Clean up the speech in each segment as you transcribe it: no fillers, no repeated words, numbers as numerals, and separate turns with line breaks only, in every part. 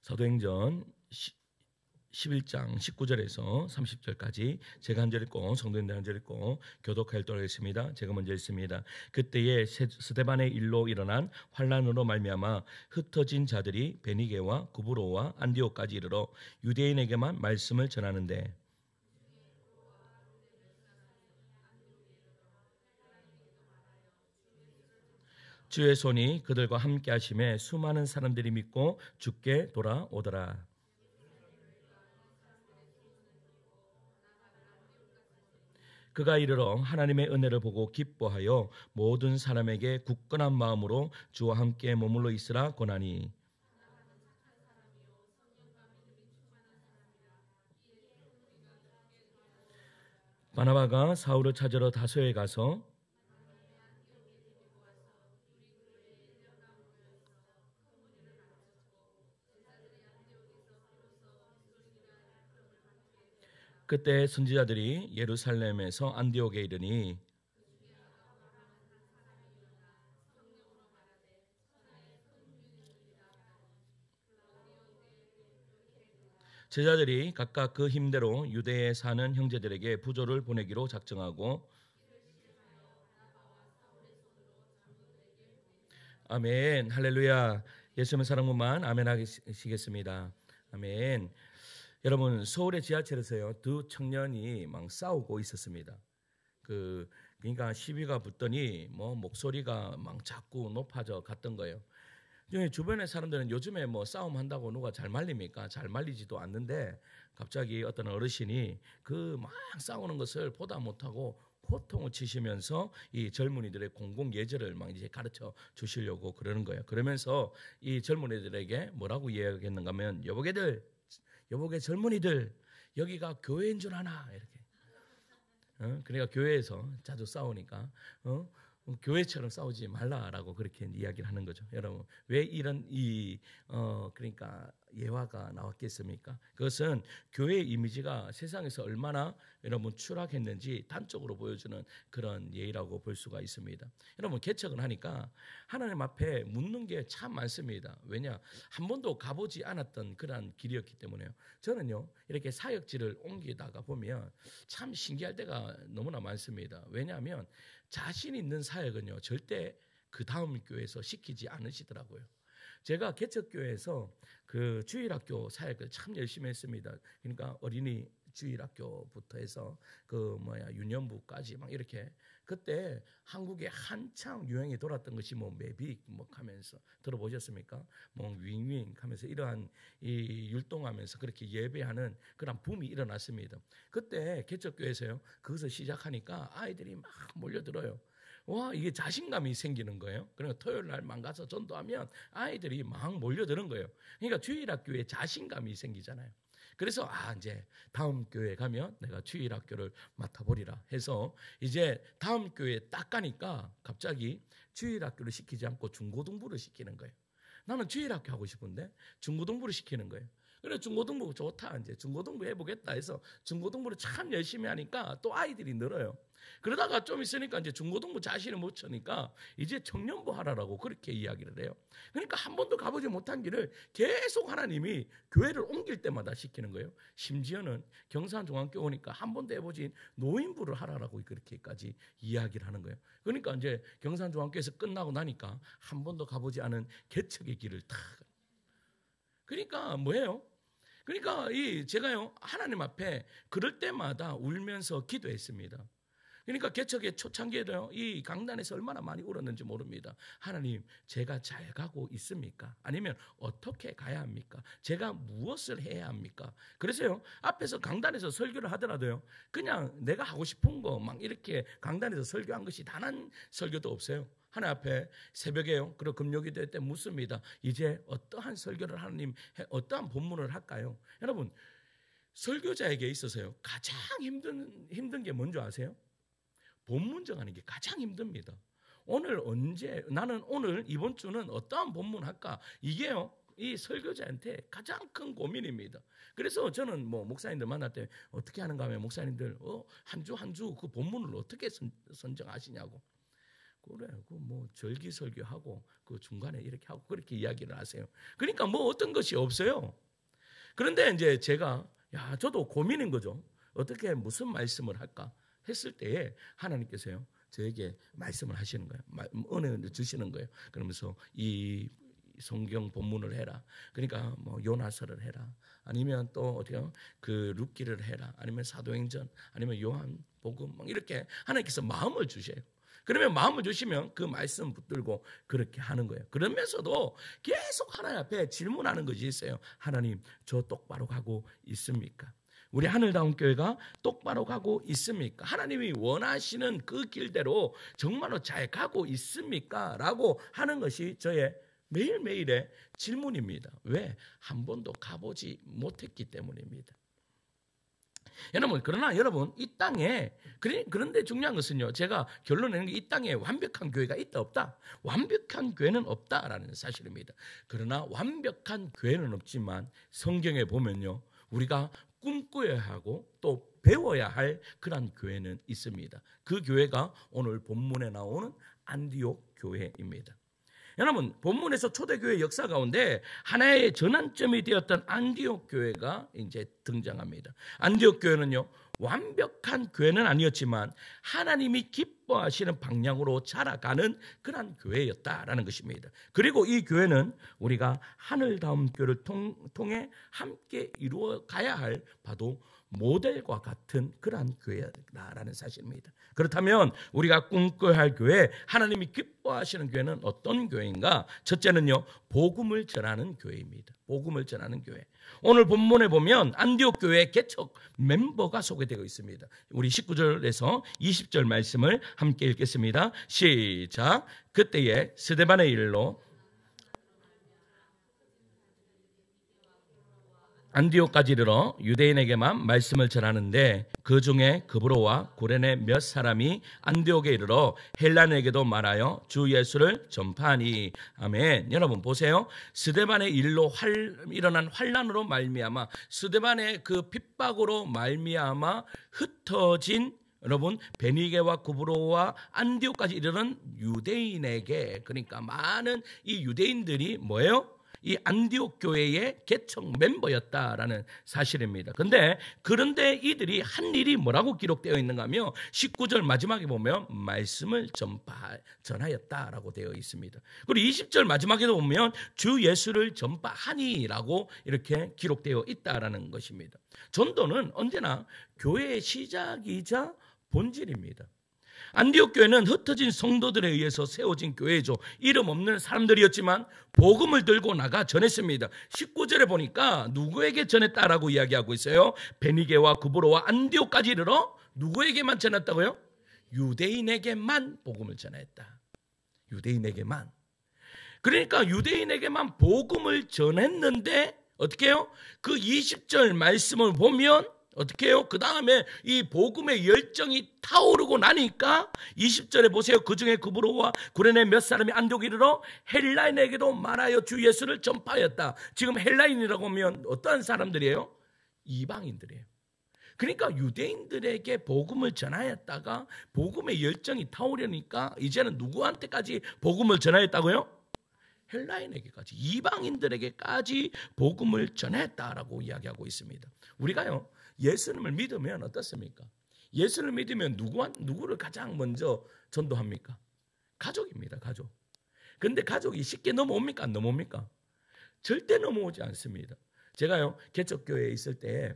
사도행전 11장 19절에서 30절까지 제가 한 절 읽고 성도님들 한 절 읽고 교독할 때 하겠습니다. 제가 먼저 읽습니다. 그때에 스데반의 일로 일어난 환란으로 말미암아 흩어진 자들이 베니게와 구브로와 안디옥까지 이르러 유대인에게만 말씀을 전하는데 주의 손이 그들과 함께 하심에 수많은 사람들이 믿고 주께 돌아오더라. 그가 이르러 하나님의 은혜를 보고 기뻐하여 모든 사람에게 굳건한 마음으로 주와 함께 머물러 있으라 권하니 바나바가 사울을 찾으러 다소에 가서 그때 선지자들이 예루살렘에서 안디옥에 이르니 제자들이 각각 그 힘대로 유대에 사는 형제들에게 부조를 보내기로 작정하고 아멘 할렐루야 예수님의 사랑만 아멘 하시겠습니다. 아멘. 여러분 서울의 지하철에서요 두 청년이 막 싸우고 있었습니다. 그러니까 시비가 붙더니 뭐 목소리가 막 자꾸 높아져 갔던 거예요. 주변의 사람들은 요즘에 뭐 싸움한다고 누가 잘 말립니까? 잘 말리지도 않는데 갑자기 어떤 어르신이 그 막 싸우는 것을 보다 못하고 호통을 치시면서 이 젊은이들의 공공 예절을 막 이제 가르쳐 주시려고 그러는 거예요. 그러면서 이 젊은이들에게 뭐라고 이야기했는가 하면 여보게 젊은이들 여기가 교회인 줄 아나 이렇게. 그러니까 교회에서 자주 싸우니까 교회처럼 싸우지 말라라고 그렇게 이야기를 하는 거죠. 여러분 왜 이런 그러니까 예화가 나왔겠습니까? 그것은 교회의 이미지가 세상에서 얼마나 여러분 추락했는지 단적으로 보여주는 그런 예라고 볼 수가 있습니다. 여러분 개척을 하니까 하나님 앞에 묻는 게 참 많습니다. 왜냐? 한 번도 가보지 않았던 그런 길이었기 때문에요. 저는요 이렇게 사역지를 옮기다가 보면 참 신기할 때가 너무나 많습니다. 왜냐하면 자신 있는 사역은요 절대 그 다음 교회에서 시키지 않으시더라고요. 제가 개척교회에서 그 주일학교 사역을 참 열심히 했습니다. 그러니까 어린이 주일학교부터 해서 유년부까지 막 이렇게 그때 한국에 한창 유행이 돌았던 것이 뭐 매빅 하면서 들어보셨습니까? 뭐 윙윙 하면서 이러한 이 율동하면서 그렇게 예배하는 그런 붐이 일어났습니다. 그때 개척교회에서요 그것을 시작하니까 아이들이 막 몰려들어요. 와 이게 자신감이 생기는 거예요. 그러니까 토요일 날만 가서 전도하면 아이들이 막 몰려드는 거예요. 그러니까 주일학교에 자신감이 생기잖아요. 그래서 이제 다음 교회 가면 내가 주일학교를 맡아보리라 해서 이제 다음 교회에 딱 가니까 갑자기 주일학교를 시키지 않고 중고등부를 시키는 거예요. 나는 주일학교 하고 싶은데 중고등부를 시키는 거예요. 그래 중고등부 좋다 이제 중고등부 해보겠다 해서 중고등부를 참 열심히 하니까 또 아이들이 늘어요. 그러다가 좀 있으니까 이제 중고등부 자신을 못 쳐니까 이제 청년부 하라라고 그렇게 이야기를 해요. 그러니까 한 번도 가보지 못한 길을 계속 하나님이 교회를 옮길 때마다 시키는 거예요. 심지어는 경산중앙교 오니까 한 번도 해보진 노인부를 하라라고 그렇게까지 이야기를 하는 거예요. 그러니까 이제 경산중앙교에서 끝나고 나니까 한 번도 가보지 않은 개척의 길을 탁. 그러니까 뭐예요? 그러니까 제가요 하나님 앞에 그럴 때마다 울면서 기도했습니다. 그러니까 개척의 초창기에도 이 강단에서 얼마나 많이 울었는지 모릅니다. 하나님 제가 잘 가고 있습니까? 아니면 어떻게 가야 합니까? 제가 무엇을 해야 합니까? 그래서요 앞에서 강단에서 설교를 하더라도요 그냥 내가 하고 싶은 거 막 이렇게 강단에서 설교한 것이 단 한 설교도 없어요. 하나님 앞에 새벽에요 그리고 금요기도 때 묻습니다. 이제 어떠한 설교를 하나님 어떠한 본문을 할까요? 여러분 설교자에게 있어서요 가장 힘든 게 뭔지 아세요? 본문 정하는 게 가장 힘듭니다. 나는 오늘 이번 주는 어떠한 본문 할까? 이게요 이 설교자한테 가장 큰 고민입니다. 그래서 저는 목사님들 만날 때 어떻게 하는가 하면 목사님들 한 주 그 본문을 어떻게 선정하시냐고 그래, 그 뭐 절기설교하고 그 중간에 이렇게 하고 그렇게 이야기를 하세요. 그러니까 뭐 어떤 것이 없어요. 그런데 이제 제가 저도 고민인 거죠. 어떻게 무슨 말씀을 할까 했을 때에 하나님께서요 저에게 말씀을 하시는 거예요. 은혜를 주시는 거예요. 그러면서 이 성경 본문을 해라. 그러니까 뭐 요나서를 해라. 아니면 또 어디요? 그 룻기를 해라. 아니면 사도행전, 아니면 요한복음 막 이렇게 하나님께서 마음을 주셔요. 그러면 마음을 주시면 그 말씀 붙들고 그렇게 하는 거예요. 그러면서도 계속 하나님 앞에 질문하는 것이 있어요. 하나님, 저 똑바로 가고 있습니까? 우리 하늘다운 교회가 똑바로 가고 있습니까? 하나님이 원하시는 그 길대로 정말로 잘 가고 있습니까? 라고 하는 것이 저의 매일매일의 질문입니다. 왜? 한 번도 가보지 못했기 때문입니다. 여러분, 그러나 여러분 이 땅에 그런데 중요한 것은요, 제가 결론 내는 게 이 땅에 완벽한 교회가 있다 없다? 완벽한 교회는 없다라는 사실입니다. 그러나 완벽한 교회는 없지만 성경에 보면요, 우리가 꿈꿔야 하고 또 배워야 할 그런 교회는 있습니다. 그 교회가 오늘 본문에 나오는 안디옥 교회입니다. 여러분, 본문에서 초대교회 역사 가운데 하나의 전환점이 되었던 안디옥 교회가 이제 등장합니다. 안디옥 교회는요, 완벽한 교회는 아니었지만 하나님이 기뻐하시는 방향으로 자라가는 그런 교회였다라는 것입니다. 그리고 이 교회는 우리가 하늘다움 교회를 통해 함께 이루어 가야 할 바로 모델과 같은 그러한 교회라는 사실입니다. 그렇다면 우리가 꿈꿔야 할 교회, 하나님이 기뻐하시는 교회는 어떤 교회인가? 첫째는요, 복음을 전하는 교회입니다. 복음을 전하는 교회. 오늘 본문에 보면 안디옥 교회의 개척 멤버가 소개되어 있습니다. 우리 19절에서 20절 말씀을 함께 읽겠습니다. 시작. 그때에 스데반의 일로 안디옥까지 이르러 유대인에게만 말씀을 전하는데 그 중에 그브로와 구레네 몇 사람이 안디옥에 이르러 헬라인에게도 말하여 주 예수를 전파하니. 아멘. 여러분 보세요. 스데반의 일로 일어난 환난으로 말미암아, 스데반의 그 핍박으로 말미암아 흩어진 여러분 베니게와 구브로와 안디옥까지 이르는 유대인에게, 그러니까 많은 이 유대인들이 뭐예요? 이 안디옥 교회의 개척 멤버였다라는 사실입니다. 그런데 이들이 한 일이 뭐라고 기록되어 있는가 하면 19절 마지막에 보면 말씀을 전하였다라고 되어 있습니다. 그리고 20절 마지막에도 보면 주 예수를 전파하니라고 이렇게 기록되어 있다라는 것입니다. 전도는 언제나 교회의 시작이자 본질입니다. 안디옥 교회는 흩어진 성도들에 의해서 세워진 교회죠. 이름 없는 사람들이었지만 복음을 들고 나가 전했습니다. 19절에 보니까 누구에게 전했다라고 이야기하고 있어요? 베니게와 구브로와 안디옥까지 이르러 누구에게만 전했다고요? 유대인에게만 복음을 전했다. 유대인에게만. 그러니까 유대인에게만 복음을 전했는데 어떻게 해요? 그 20절 말씀을 보면 어떻게 해요? 그 다음에 이 복음의 열정이 타오르고 나니까 20절에 보세요. 그 중에 구브로와 구레네 몇 사람이 안디옥에 이르러 헬라인에게도 말하여 주 예수를 전파하였다. 지금 헬라인이라고 하면 어떤 사람들이에요? 이방인들이에요. 그러니까 유대인들에게 복음을 전하였다가 복음의 열정이 타오르니까 이제는 누구한테까지 복음을 전하였다고요? 헬라인에게까지, 이방인들에게까지 복음을 전했다라고 이야기하고 있습니다. 우리가요, 예수님을 믿으면 어떻습니까? 예수를 믿으면 누구를 가장 먼저 전도합니까? 가족입니다. 가족. 근데 가족이 쉽게 넘어옵니까? 안 넘어옵니까? 절대 넘어오지 않습니다. 제가요, 개척교회에 있을 때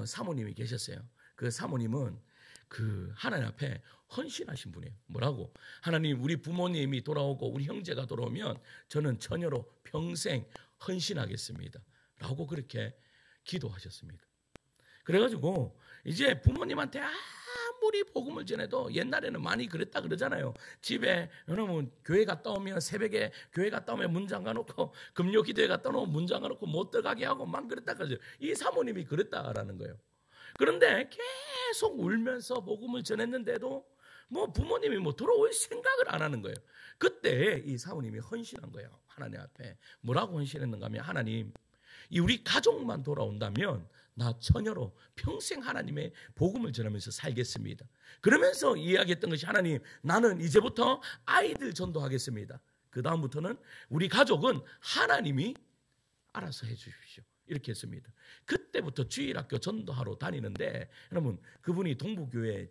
사모님이 계셨어요. 그 사모님은 그 하나님 앞에 헌신하신 분이에요. 뭐라고? 하나님, 우리 부모님이 돌아오고 우리 형제가 돌아오면 저는 처녀로 평생 헌신하겠습니다 라고 그렇게 기도하셨습니다. 그래가지고 이제 부모님한테 아무리 복음을 전해도, 옛날에는 많이 그랬다 그러잖아요. 집에 여러분 교회 갔다 오면, 새벽에 교회 갔다 오면 문 잠가놓고, 금요 기도회 갔다 오면 문 잠가놓고 못 들어가게 하고 막 그랬다 그러죠. 이 사모님이 그랬다라는 거예요. 그런데 계속 울면서 복음을 전했는데도 뭐 부모님이 뭐 돌아올 생각을 안 하는 거예요. 그때 이 사모님이 헌신한 거예요. 하나님 앞에 뭐라고 헌신했는가 하면, 하나님, 이 우리 가족만 돌아온다면 나 처녀로 평생 하나님의 복음을 전하면서 살겠습니다. 그러면서 이야기했던 것이 하나님, 나는 이제부터 아이들 전도하겠습니다. 그 다음부터는 우리 가족은 하나님이 알아서 해주십시오. 이렇게 했습니다. 그때부터 주일학교 전도하러 다니는데, 여러분 그분이 동부교회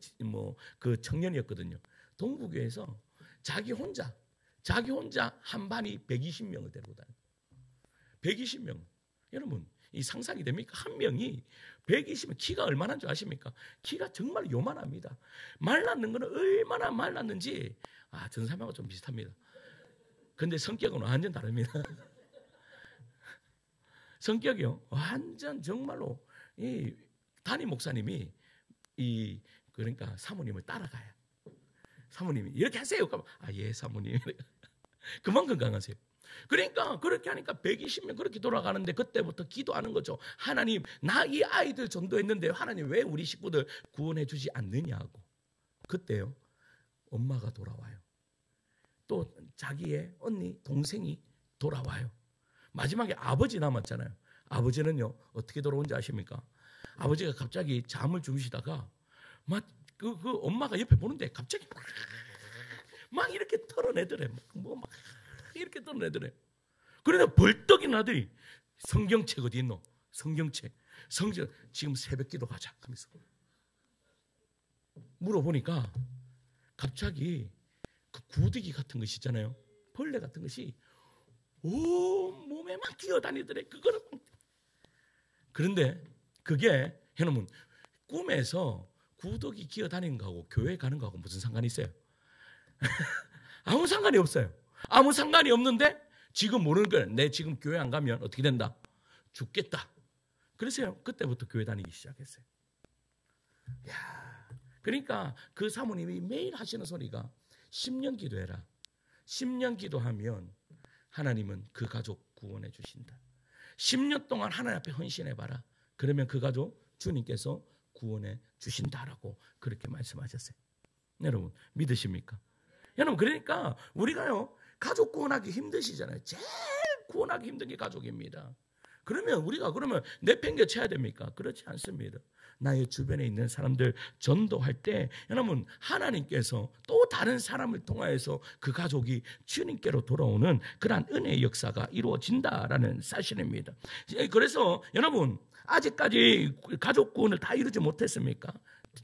그 청년이었거든요. 동부교회에서 자기 혼자 한 반이 120명을 데리고 다녀요. 120명. 여러분 이 상상이 됩니까? 한 명이 120명, 키가 얼마나 줄 아십니까? 키가 정말 요만합니다. 말랐는 거는 얼마나 말랐는지 전사님하고 좀 비슷합니다. 근데 성격은 완전 다릅니다. 성격이요, 완전 정말로 이 담임 목사님이 그러니까 사모님을 따라가요. 사모님이 이렇게 하세요. 그러면 예 사모님. 그만큼 강하세요. 그러니까 그렇게 하니까 120명 그렇게 돌아가는데, 그때부터 기도하는 거죠. 하나님, 나 이 아이들 전도했는데 하나님 왜 우리 식구들 구원해 주지 않느냐고. 그때요 엄마가 돌아와요. 또 자기의 언니 동생이 돌아와요. 마지막에 아버지 남았잖아요. 아버지는요 어떻게 돌아온지 아십니까? 아버지가 갑자기 잠을 주무시다가 막 그 엄마가 옆에 보는데 갑자기 막 이렇게 털어내더래. 막 이렇게 털어내더래. 그러다 벌떡 일어난 아들이 성경책 어디 있노? 성경책. 지금 새벽기도 가자 하면서 물어보니까 갑자기 그 구더기 같은 것이 있잖아요. 벌레 같은 것이 온 몸에 막 기어다니더래. 그거를. 그런데 그게 여러분 꿈에서 구더기 기어다니는 거하고 교회 가는 거하고 무슨 상관이 있어요? 아무 상관이 없어요. 아무 상관이 없는데 지금 모르는 거예요. 내 지금 교회 안 가면 어떻게 된다? 죽겠다. 그래서 그때부터 교회 다니기 시작했어요. 그러니까 그 사모님이 매일 하시는 소리가 10년 기도해라. 10년 기도하면 하나님은 그 가족 구원해 주신다. 10년 동안 하나님 앞에 헌신해봐라. 그러면 그 가족 주님께서 구원해 주신다라고 그렇게 말씀하셨어요. 여러분 믿으십니까? 여러분 그러니까 우리가요 가족 구원하기 힘드시잖아요. 제일 구원하기 힘든 게 가족입니다. 그러면 우리가 내팽개쳐야 됩니까? 그렇지 않습니다. 나의 주변에 있는 사람들 전도할 때 여러분 하나님께서 또 다른 사람을 통하여서 그 가족이 주님께로 돌아오는 그러한 은혜의 역사가 이루어진다라는 사실입니다. 그래서 여러분 아직까지 가족 구원을 다 이루지 못했습니까?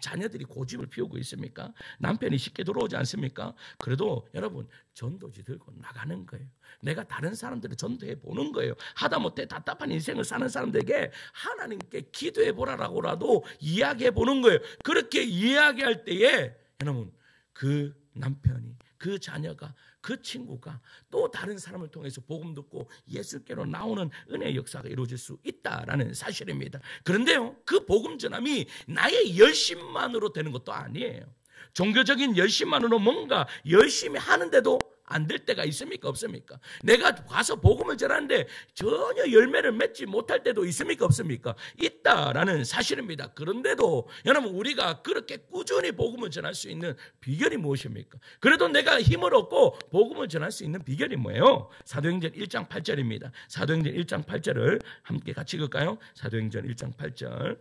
자녀들이 고집을 피우고 있습니까? 남편이 쉽게 들어오지 않습니까? 그래도 여러분 전도지 들고 나가는 거예요. 내가 다른 사람들을 전도해 보는 거예요. 하다못해 답답한 인생을 사는 사람들에게 하나님께 기도해 보라라고라도 이야기해 보는 거예요. 그렇게 이야기할 때에 여러분 그 남편이, 그 자녀가, 그 친구가 또 다른 사람을 통해서 복음 듣고 예수께로 나오는 은혜의 역사가 이루어질 수 있다라는 사실입니다. 그런데요, 그 복음 전함이 나의 열심만으로 되는 것도 아니에요. 종교적인 열심만으로 뭔가 열심히 하는데도 안 될 때가 있습니까? 없습니까? 내가 가서 복음을 전하는데 전혀 열매를 맺지 못할 때도 있습니까? 없습니까? 있다라는 사실입니다. 그런데도 여러분 우리가 그렇게 꾸준히 복음을 전할 수 있는 비결이 무엇입니까? 그래도 내가 힘을 얻고 복음을 전할 수 있는 비결이 뭐예요? 사도행전 1장 8절입니다. 사도행전 1장 8절을 함께 같이 읽을까요? 사도행전 1장 8절.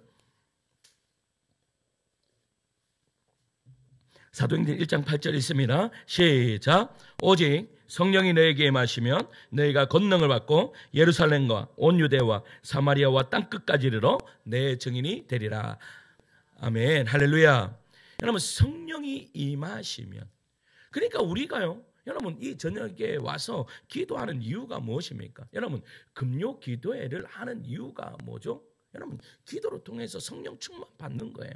사도행전 1장 8절 있습니다. 시작. 오직 성령이 너에게 임하시면 너희가 권능을 받고 예루살렘과 온 유대와 사마리아와 땅끝까지 이르러 내 증인이 되리라. 아멘. 할렐루야. 여러분 성령이 임하시면, 그러니까 우리가요 여러분 이 저녁에 와서 기도하는 이유가 무엇입니까? 여러분 금요 기도회를 하는 이유가 뭐죠? 여러분 기도를 통해서 성령 충만 받는 거예요.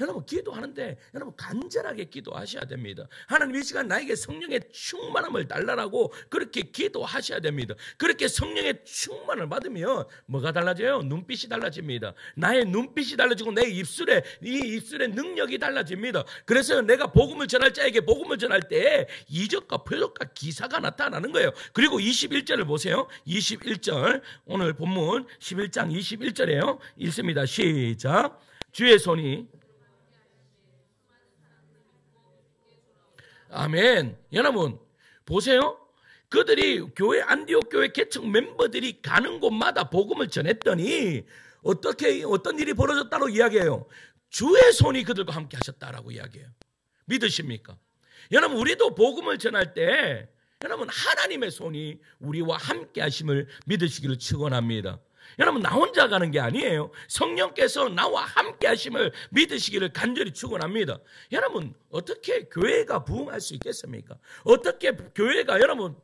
여러분 기도하는데 여러분 간절하게 기도하셔야 됩니다. 하나님 이 시간 나에게 성령의 충만함을 달라라고 그렇게 기도하셔야 됩니다. 그렇게 성령의 충만을 받으면 뭐가 달라져요? 눈빛이 달라집니다. 나의 눈빛이 달라지고 내 입술에 이 입술의 능력이 달라집니다. 그래서 내가 복음을 전할 자에게 복음을 전할 때 이적과 표적과 기사가 나타나는 거예요. 그리고 21절을 보세요. 21절 오늘 본문 11장 21절이에요. 읽습니다. 시작. 주의 손이 아멘. 여러분 보세요. 그들이 교회 안디옥 교회 개척 멤버들이 가는 곳마다 복음을 전했더니 어떤 일이 벌어졌다고 이야기해요? 주의 손이 그들과 함께 하셨다라고 이야기해요. 믿으십니까? 여러분, 우리도 복음을 전할 때 여러분, 하나님의 손이 우리와 함께 하심을 믿으시기를 축원합니다. 여러분, 나 혼자 가는 게 아니에요. 성령께서 나와 함께 하심을 믿으시기를 간절히 축원합니다. 여러분, 어떻게 교회가 부흥할 수 있겠습니까? 어떻게 교회가 여러분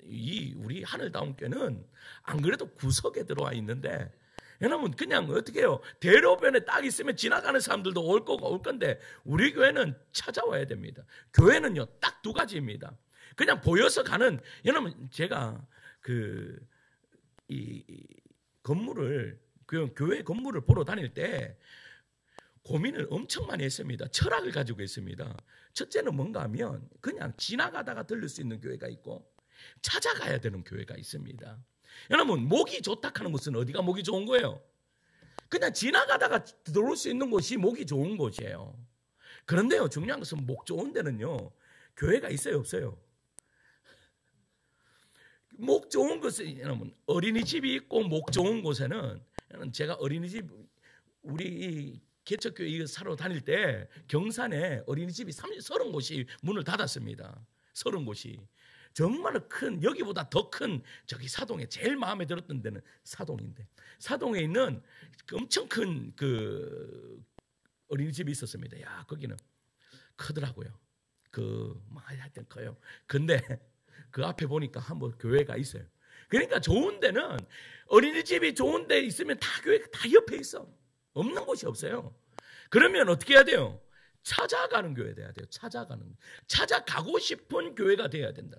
우리 하늘다운교회는 안 그래도 구석에 들어와 있는데 여러분 그냥 어떻게 해요? 대로변에 딱 있으면 지나가는 사람들도 올 건데 우리 교회는 찾아와야 됩니다. 교회는요 딱 두 가지입니다. 그냥 보여서 가는, 여러분 제가 이 건물을, 교회 건물을 보러 다닐 때 고민을 엄청 많이 했습니다. 철학을 가지고 있습니다. 첫째는 뭔가 하면 그냥 지나가다가 들릴 수 있는 교회가 있고 찾아가야 되는 교회가 있습니다. 여러분, 목이 좋다 하는 것은 어디가 목이 좋은 거예요? 그냥 지나가다가 들어올 수 있는 곳이 목이 좋은 곳이에요. 그런데요, 중요한 것은 목 좋은 데는요 교회가 있어요, 없어요? 목 좋은 곳은, 여러분, 어린이집이 있고 목 좋은 곳에는, 제가 어린이집, 우리 개척교회 사러 다닐 때 경산에 어린이집이 30곳이 문을 닫았습니다. 30곳이. 정말 큰, 여기보다 더 큰 저기 사동에 제일 마음에 들었던 데는 사동인데, 사동에 있는 엄청 큰 그 어린이집이 있었습니다. 야, 거기는 크더라고요. 하여튼 커요. 근데 그 앞에 보니까 한번 교회가 있어요. 그러니까 좋은 데는, 어린이집이 좋은 데 있으면 다 교회가 다 옆에 있어. 없는 곳이 없어요. 그러면 어떻게 해야 돼요? 찾아가는 교회 돼야 돼요. 찾아가고 싶은 교회가 돼야 된다.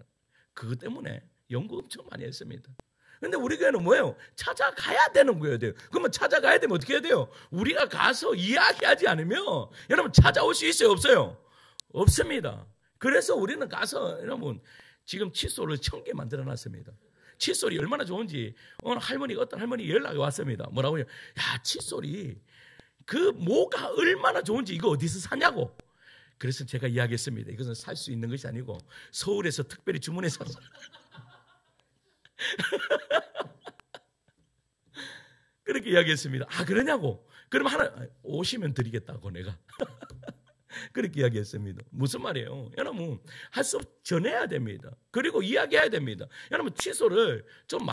그것 때문에 연구 엄청 많이 했습니다. 근데 우리 교회는 뭐예요? 찾아가야 되는 거예요. 그러면 찾아가야 되면 어떻게 해야 돼요? 우리가 가서 이야기하지 않으면 여러분 찾아올 수 있어요, 없어요? 없습니다. 그래서 우리는 가서, 여러분, 지금 칫솔을 1000개 만들어 놨습니다. 칫솔이 얼마나 좋은지 오늘 어떤 할머니 연락이 왔습니다. 뭐라고요? 야, 칫솔이 뭐가 얼마나 좋은지 이거 어디서 사냐고. 그래서 제가 이야기했습니다. 이것은 살 수 있는 것이 아니고 서울에서 특별히 주문해서 샀어요. 그렇게 이야기했습니다. 아, 그러냐고. 그럼 하나 오시면 드리겠다고 내가. 그렇게 이야기했습니다. 무슨 말이에요? 여러분, 할 수 전해야 됩니다. 그리고 이야기해야 됩니다. 여러분, 칫솔을 좀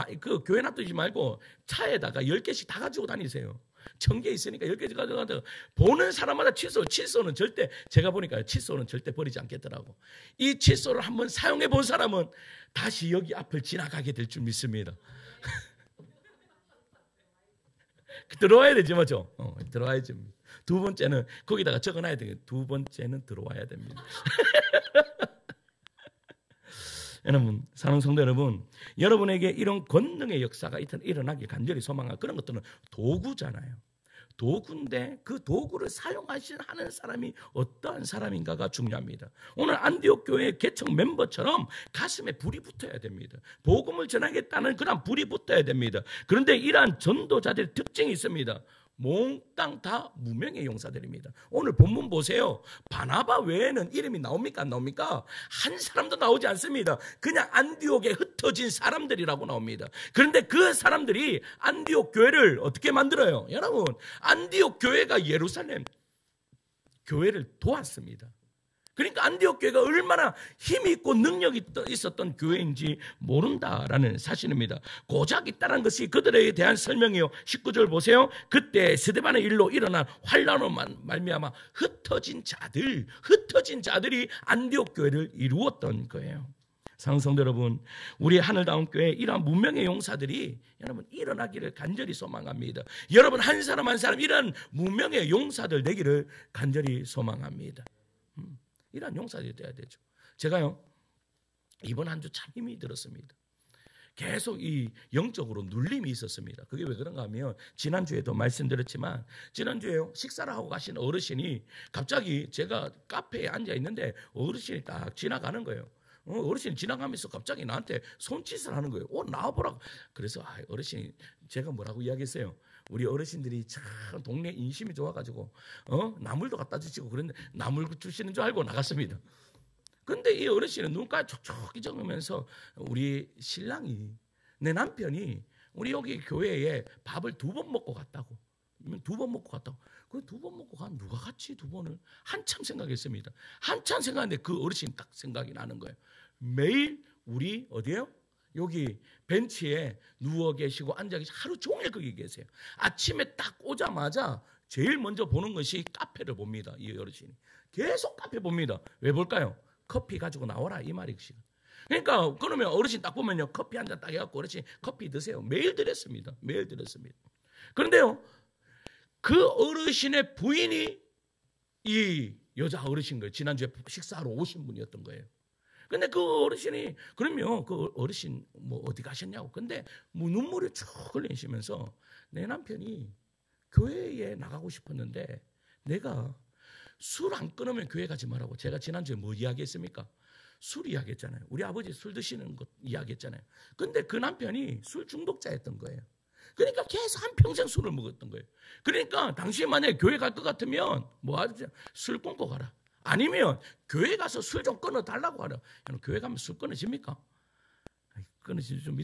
교회 놔두지 말고 차에다가 10개씩 다 가지고 다니세요. 1000개 있으니까 10개 가져가다가 보는 사람마다 칫솔은 절대, 제가 보니까 칫솔은 절대 버리지 않겠더라고. 이 칫솔을 한번 사용해 본 사람은 다시 여기 앞을 지나가게 될 줄 믿습니다. 들어와야 되지, 맞죠? 들어와야지. 두 번째는 거기다가 적어놔야 되겠다. 두 번째는 들어와야 됩니다. 여러분, 사랑하는 성도 여러분, 여러분에게 이런 권능의 역사가 일어나길 간절히 소망하고, 그런 것들은 도구잖아요. 도구인데 그 도구를 사용하는 사람이 어떠한 사람인가가 중요합니다. 오늘 안디옥 교회 개척 멤버처럼 가슴에 불이 붙어야 됩니다. 복음을 전하겠다는 그런 불이 붙어야 됩니다. 그런데 이러한 전도자들의 특징이 있습니다. 몽땅 다 무명의 용사들입니다. 오늘 본문 보세요. 바나바 외에는 이름이 나옵니까? 안 나옵니까? 한 사람도 나오지 않습니다. 그냥 안디옥에 흩어진 사람들이라고 나옵니다. 그런데 그 사람들이 안디옥 교회를 어떻게 만들어요? 여러분, 안디옥 교회가 예루살렘 교회를 도왔습니다. 그러니까 안디옥 교회가 얼마나 힘이 있고 능력이 있었던 교회인지 모른다라는 사실입니다. 고작 있다는 것이 그들에 대한 설명이요. 19절 보세요. 그때 스데반의 일로 일어난 환란으로 말미암아 흩어진 자들이 안디옥 교회를 이루었던 거예요. 사랑성도 여러분, 우리 하늘다운교회 이러한 무명의 용사들이 여러분 일어나기를 간절히 소망합니다. 여러분 한 사람 한 사람 이런 무명의 용사들 되기를 간절히 소망합니다. 이런 용사들이 돼야 되죠. 제가요 이번 한 주 참 힘이 들었습니다. 계속 이 영적으로 눌림이 있었습니다. 그게 왜 그런가 하면 지난주에도 말씀드렸지만 지난주에요 식사를 하고 가신 어르신이 갑자기 제가 카페에 앉아 있는데 어르신이 딱 지나가는 거예요. 어르신이 지나가면서 갑자기 나한테 손짓을 하는 거예요. 나와보라고. 그래서 어르신이, 제가 뭐라고 이야기했어요? 우리 어르신들이 참 동네 인심이 좋아가지고 나물도 갖다 주시고 그런데 나물 주시는 줄 알고 나갔습니다. 근데 이 어르신은 눈까지 촉촉히 적으면서 우리 신랑이, 내 남편이 우리 여기 교회에 밥을 2번 먹고 갔다고. 2번 먹고 갔다고. 그 2번 먹고 간 누가 갔지 2번을? 한참 생각했습니다. 한참 생각했는데 그 어르신 딱 생각이 나는 거예요. 매일 우리 어디에요? 여기 벤치에 누워 계시고 앉아 계시고 하루 종일 거기 계세요. 아침에 딱 오자마자 제일 먼저 보는 것이 카페를 봅니다. 이 어르신이. 계속 카페 봅니다. 왜 볼까요? 커피 가지고 나와라 이 말이지. 그러니까 그러면 어르신 딱 보면요. 커피 한 잔 딱 해갖고 어르신 커피 드세요. 매일 드렸습니다. 매일 드렸습니다. 그런데요. 그 어르신의 부인이 이 여자 어르신 거예요. 지난주에 식사하러 오신 분이었던 거예요. 근데 그 어르신이 그러면 그 어르신 뭐 어디 가셨냐고. 근데 뭐 눈물이 쭉 흘리시면서 내 남편이 교회에 나가고 싶었는데 내가 술 안 끊으면 교회 가지 말라고. 제가 지난주에 뭐 이야기했습니까? 술 이야기했잖아요. 우리 아버지 술 드시는 것 이야기했잖아요. 근데 그 남편이 술 중독자였던 거예요. 그러니까 계속 한평생 술을 먹었던 거예요. 그러니까 당신이 만약에 교회 갈 것 같으면 뭐 하지? 술 끊고 가라. 아니면 교회 가서 술 좀 끊어달라고 하라. 여러분 교회 가면 술 끊어집니까? 끊어지지 좀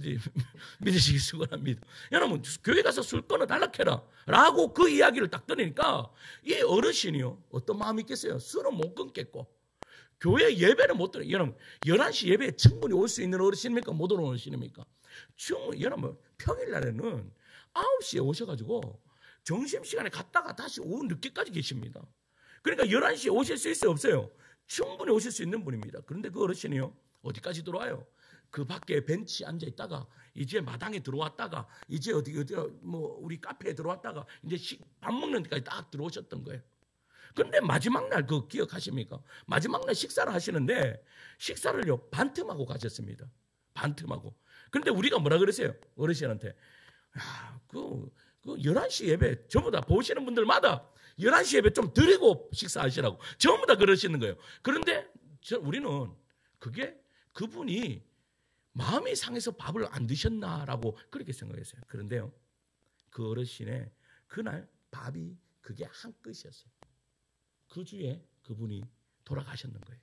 믿으시기 수고합니다. 여러분 교회 가서 술 끊어달라고 해라 라고 그 이야기를 딱 들으니까 이 어르신이요 어떤 마음이 있겠어요? 술은 못 끊겠고 교회 예배를 못 들어요. 여러분 11시 예배에 충분히 올 수 있는 어르신입니까? 못 오는 어르신입니까? 충분히 여러분 평일날에는 9시에 오셔가지고 점심시간에 갔다가 다시 오후 늦게까지 계십니다. 그러니까 11시에 오실 수 있어요? 없어요? 충분히 오실 수 있는 분입니다. 그런데 그 어르신이요 어디까지 들어와요? 그 밖에 벤치에 앉아 있다가 이제 마당에 들어왔다가 이제 어디 뭐 우리 카페에 들어왔다가 이제 밥 먹는 데까지 딱 들어오셨던 거예요. 그런데 마지막 날 그거 기억하십니까? 마지막 날 식사를 하시는데 식사를요 반틈하고 가셨습니다. 반틈하고. 그런데 우리가 뭐라 그랬어요? 어르신한테 야, 그 11시 예배 전부 다 보시는 분들마다 11시 예배 좀 드리고 식사하시라고 전부 다 그러시는 거예요. 그런데 우리는 그게 그분이 마음이 상해서 밥을 안 드셨나라고 그렇게 생각했어요. 그런데요 그 어르신의 그날 밥이 그게 한 끝이었어요. 그 주에 그분이 돌아가셨는 거예요.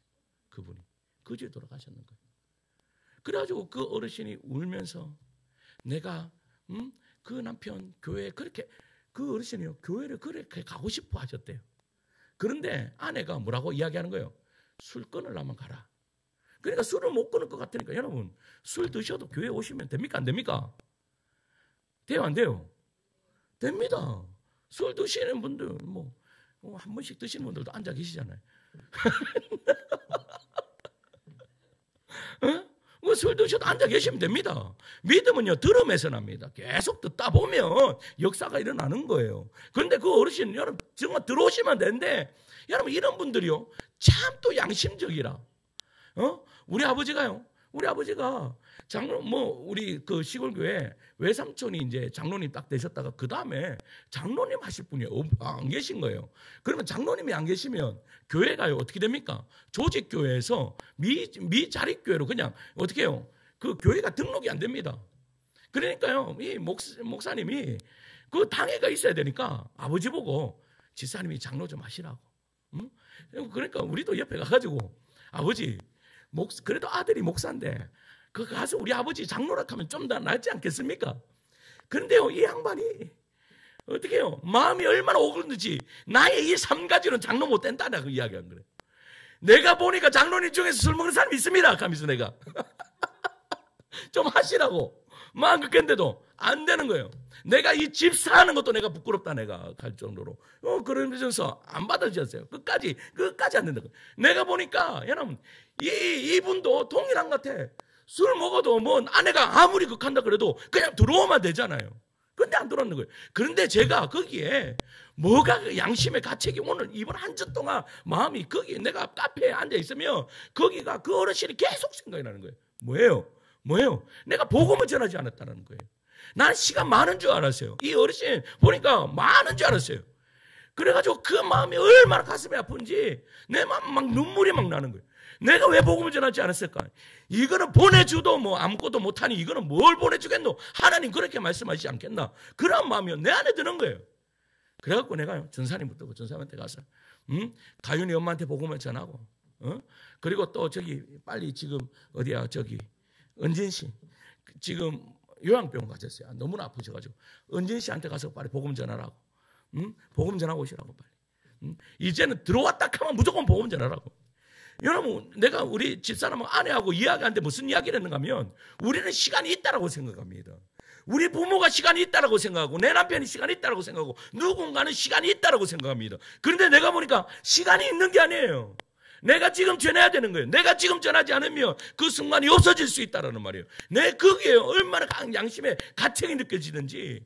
그분이 그 주에 돌아가셨는 거예요. 그래가지고 그 어르신이 울면서 내가 그 남편 교회에 그렇게 그 어르신이요 교회를 그렇게 가고 싶어 하셨대요. 그런데 아내가 뭐라고 이야기하는 거예요? 술 끊으려면 가라. 그러니까 술을 못 끊을 것 같으니까 여러분 술 드셔도 교회 오시면 됩니까? 안 됩니까? 돼요 안 돼요? 됩니다. 술 드시는 분들 뭐 한 번씩 드시는 분들도 앉아 계시잖아요. 어? 술 드셔도 앉아 계시면 됩니다. 믿음은요 들음에서 납니다. 계속 듣다 보면 역사가 일어나는 거예요. 그런데 그 어르신 여러분 정말 들어오시면 되는데 여러분 이런 분들이요 참 또 양심적이라. 우리 아버지가요. 우리 아버지가 장로 우리 그 시골교회 외삼촌이 이제 장로님 딱 되셨다가 그 다음에 장로님 하실 분이 안 계신 거예요. 그러면 장로님이 안 계시면 교회가요 어떻게 됩니까? 조직교회에서 미자립교회로 그냥 어떻게 해요? 그 교회가 등록이 안 됩니다. 그러니까요 이 목사님이 그 당회가 있어야 되니까 아버지 보고 집사님이 장로 좀 하시라고. 그러니까 우리도 옆에 가가지고 아버지 그래도 아들이 목사인데 그 가서 우리 아버지 장로라 하면 좀 더 낫지 않겠습니까? 그런데요 이 양반이 어떻게 해요? 마음이 얼마나 오그는지 나의 이 3가지는 장로 못 된다고 이야기한 거예요. 내가 보니까 장로님 중에서 술 먹는 사람이 있습니다 하면서 내가 좀 하시라고 마음 급했는데도 안 되는 거예요. 내가 이 집 사는 것도 내가 부끄럽다 내가 갈 정도로 그러면서 안 받아주셨어요. 끝까지 안 된다고. 내가 보니까 여러분 이분도 동일한 것 같아. 술 먹어도 뭐 아내가 아무리 극한다 그래도 그냥 들어오면 되잖아요. 근데 안 들어오는 거예요. 그런데 제가 거기에 뭐가 그 양심의 가책이 오늘 이번 한 주 동안 마음이 거기 내가 카페에 앉아 있으면 거기가 그 어르신이 계속 생각이 나는 거예요. 뭐예요? 내가 복음을 전하지 않았다는 거예요. 난 시간 많은 줄 알았어요. 이 어르신 보니까 많은 줄 알았어요. 그래가지고 그 마음이 얼마나 가슴이 아픈지 내 마음 막 눈물이 막 나는 거예요. 내가 왜 복음을 전하지 않았을까? 이거는 보내주도 뭐 아무것도 못하니 이거는 뭘 보내주겠노? 하나님 그렇게 말씀하시지 않겠나? 그런 마음이 내 안에 드는 거예요. 그래갖고 내가 전사님부터 전사님한테 가서 가윤이 엄마한테 복음을 전하고 그리고 또 저기 빨리 지금 어디야 저기 은진 씨 지금 요양병원 가셨어요. 너무나 아프셔가지고 은진 씨한테 가서 빨리 복음 전하라고. 응? 복음 전하고 오시라고 빨리. 응? 이제는 들어왔다 하면 무조건 복음 전하라고. 여러분, 내가 우리 집사람 아내하고 이야기하는데 무슨 이야기를 했는가 하면 우리는 시간이 있다라고 생각합니다. 우리 부모가 시간이 있다라고 생각하고 내 남편이 시간이 있다라고 생각하고 누군가는 시간이 있다라고 생각합니다. 그런데 내가 보니까 시간이 있는 게 아니에요. 내가 지금 전해야 되는 거예요. 내가 지금 전하지 않으면 그 순간이 없어질 수 있다라는 말이에요. 내 거기에 얼마나 양심의 가책이 느껴지는지.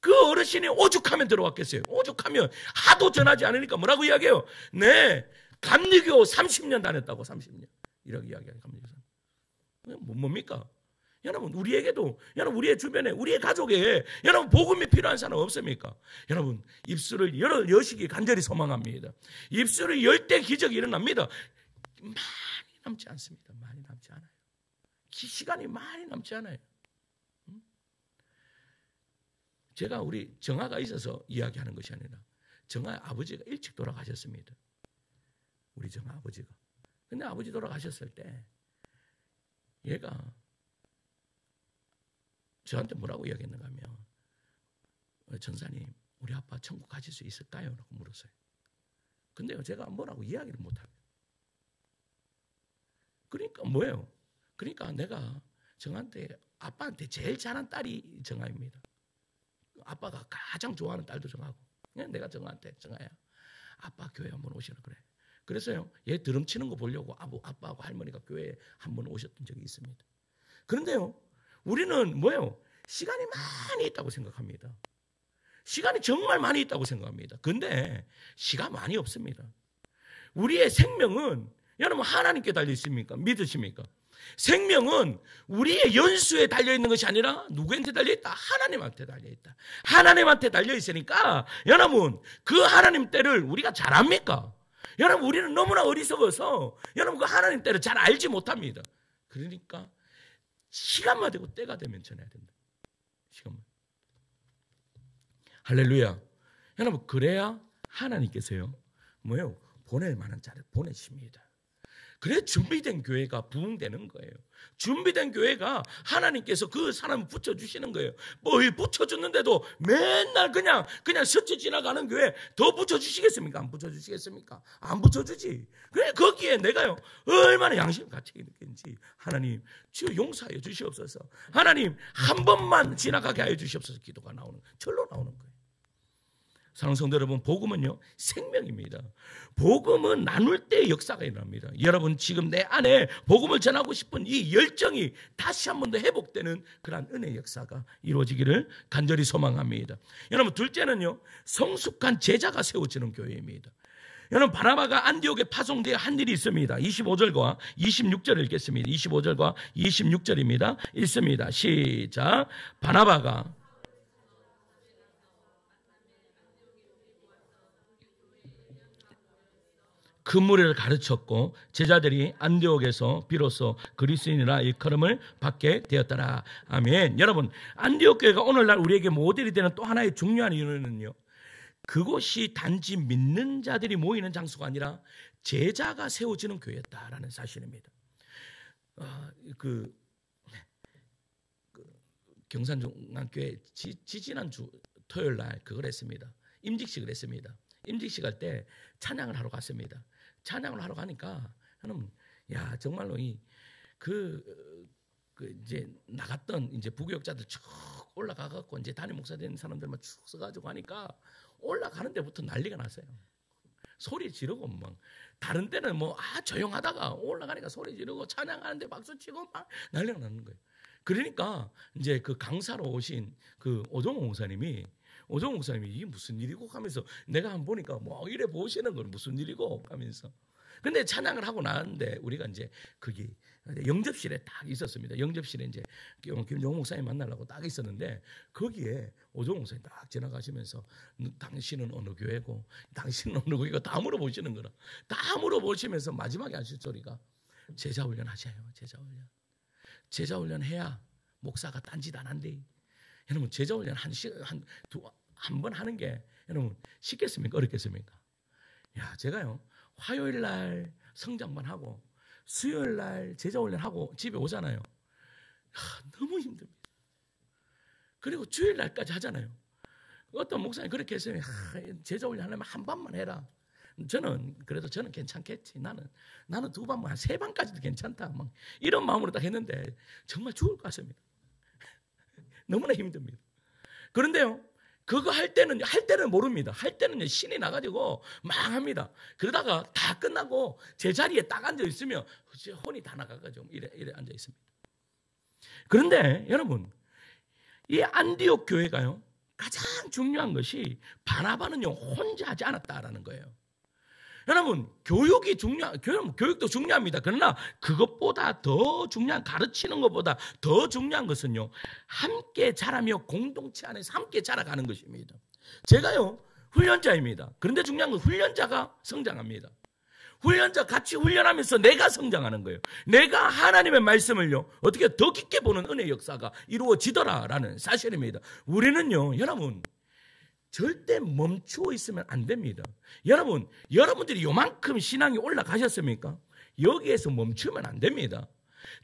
그 어르신이 오죽하면 들어왔겠어요. 오죽하면 하도 전하지 않으니까 뭐라고 이야기해요? 네, 감리교 30년 다녔다고. 30년 이렇게 이야기해요. 감리교. 뭡니까? 여러분, 우리에게도, 여러분, 우리의 주변에, 우리의 가족에, 여러분, 복음이 필요한 사람 없습니까? 여러분, 입술을 여시기 간절히 소망합니다. 입술을 열 때 기적이 일어납니다. 많이 남지 않습니다. 많이 남지 않아요. 시간이 많이 남지 않아요. 제가 우리 정아가 있어서 이야기하는 것이 아니라 정아의 아버지가 일찍 돌아가셨습니다. 우리 정아 아버지가. 근데 아버지 돌아가셨을 때 얘가 저한테 뭐라고 이야기했는가 하면 전사님, 우리 아빠 천국 가실 수 있을까요? 라고 물었어요. 근데요, 제가 뭐라고 이야기를 못합니다. 그러니까 뭐예요? 그러니까 내가 정한테, 아빠한테 제일 잘한 딸이 정아입니다. 아빠가 가장 좋아하는 딸도 정하고. 내가 정한테, 정아야, 아빠 교회 한번 오시라 그래. 그래서요, 얘 드럼 치는 거 보려고 아빠하고 할머니가 교회에 한번 오셨던 적이 있습니다. 그런데요, 우리는 뭐예요? 시간이 많이 있다고 생각합니다. 시간이 정말 많이 있다고 생각합니다. 그런데 시간 많이 없습니다. 우리의 생명은 여러분 하나님께 달려 있습니까? 믿으십니까? 생명은 우리의 연수에 달려있는 것이 아니라 누구한테 달려있다? 하나님한테 달려있다. 하나님한테 달려있으니까 여러분, 그 하나님 때를 우리가 잘 압니까? 여러분, 우리는 너무나 어리석어서 여러분 그 하나님 때를 잘 알지 못합니다. 그러니까 시간만 되고 때가 되면 전해야 된다. 시간만. 할렐루야. 여러분, 그래야 하나님께서요, 뭐예요? 보낼 만한 자를 보내십니다. 그래 준비된 교회가 부흥되는 거예요. 준비된 교회가 하나님께서 그 사람을 붙여주시는 거예요. 뭐 붙여줬는데도 맨날 그냥 스쳐 지나가는 교회 더 붙여주시겠습니까? 안 붙여주시겠습니까? 안 붙여주지. 그래 거기에 내가요 얼마나 양심 가책이 느끼는지. 하나님 주여 용서하여 주시옵소서. 하나님 한 번만 지나가게 하여 주시옵소서. 기도가 나오는, 절로 나오는 거예요. 사랑하는 성도 여러분, 복음은요 생명입니다. 복음은 나눌 때 역사가 일어납니다. 여러분, 지금 내 안에 복음을 전하고 싶은 이 열정이 다시 한 번 더 회복되는 그러한 은혜의 역사가 이루어지기를 간절히 소망합니다. 여러분, 둘째는요, 성숙한 제자가 세워지는 교회입니다. 여러분, 바나바가 안디옥에 파송되어 한 일이 있습니다. 25절과 26절을 읽겠습니다. 25절과 26절입니다. 읽습니다. 시작. 바나바가 그 무리를 가르쳤고 제자들이 안디옥에서 비로소 그리스도인이라 일컬음을 받게 되었더라. 아멘. 여러분, 안디옥 교회가 오늘날 우리에게 모델이 되는 또 하나의 중요한 이유는요, 그곳이 단지 믿는 자들이 모이는 장소가 아니라 제자가 세워지는 교회였다라는 사실입니다. 경산중앙교회 지지난 주 토요일 날 그걸 했습니다. 임직식을 했습니다. 임직식 할 때 찬양을 하러 갔습니다. 찬양을 하러 가니까 여러분, 야 정말로 이제 나갔던 이제 부교역자들 쭉 올라가갖고 이제 담임 목사 된 사람들만 쭉 써가지고 하니까 올라가는 데부터 난리가 났어요. 소리 지르고 막 다른 때는 뭐 조용하다가 올라가니까 소리 지르고 찬양하는데 박수 치고 막 난리가 나는 거예요. 그러니까 이제 그 강사로 오신 그 오종호 목사님이 이게 무슨 일이고 하면서 내가 한번 보니까 뭐 이래 보시는 건 무슨 일이고 하면서, 근데 찬양을 하고 나왔는데 우리가 이제 거기 영접실에 딱 있었습니다. 영접실에 이제 김종호 목사님 만나려고 딱 있었는데 거기에 오종호 목사님 딱 지나가시면서 당신은 어느 교회고 당신은 어느 교회고 다 물어보시는 거라. 다 물어보시면서 마지막에 하실 소리가 제자 훈련 하셔요. 제자 훈련 해야 목사가 딴짓 안 한대. 여러분, 제자 훈련 한 번 하는 게 여러분 쉽겠습니까? 어렵겠습니까? 야, 제가요 화요일 날 성장반 하고 수요일 날 제자 훈련 하고 집에 오잖아요. 너무 힘듭니다. 그리고 주일날까지 하잖아요. 어떤 목사님 그렇게 했어요. 제자훈련 하려면 한 번만 해라. 저는 괜찮겠지. 나는 두 번, 한 세 번까지도 괜찮다. 막 이런 마음으로 딱 했는데 정말 죽을 것 같습니다. 너무나 힘듭니다. 그런데요, 그거 할 때는 모릅니다. 할 때는 신이 나가지고 막 합니다. 그러다가 다 끝나고 제자리에 딱 앉아 있으면 혼이 다 나가가지고 이래 앉아 있습니다. 그런데 여러분, 이 안디옥 교회가요, 가장 중요한 것이 바나바는요 혼자 하지 않았다라는 거예요. 여러분, 교육도 중요합니다. 그러나 그것보다 더 중요한, 가르치는 것보다 더 중요한 것은요, 함께 자라며 공동체 안에서 함께 자라가는 것입니다. 제가요 훈련자입니다. 그런데 중요한 건 훈련자가 성장합니다. 훈련자 같이 훈련하면서 내가 성장하는 거예요. 내가 하나님의 말씀을요 어떻게 더 깊게 보는 은혜의 역사가 이루어지더라라는 사실입니다. 우리는요, 여러분, 절대 멈추어 있으면 안 됩니다. 여러분들이 요만큼 신앙이 올라가셨습니까? 여기에서 멈추면 안 됩니다.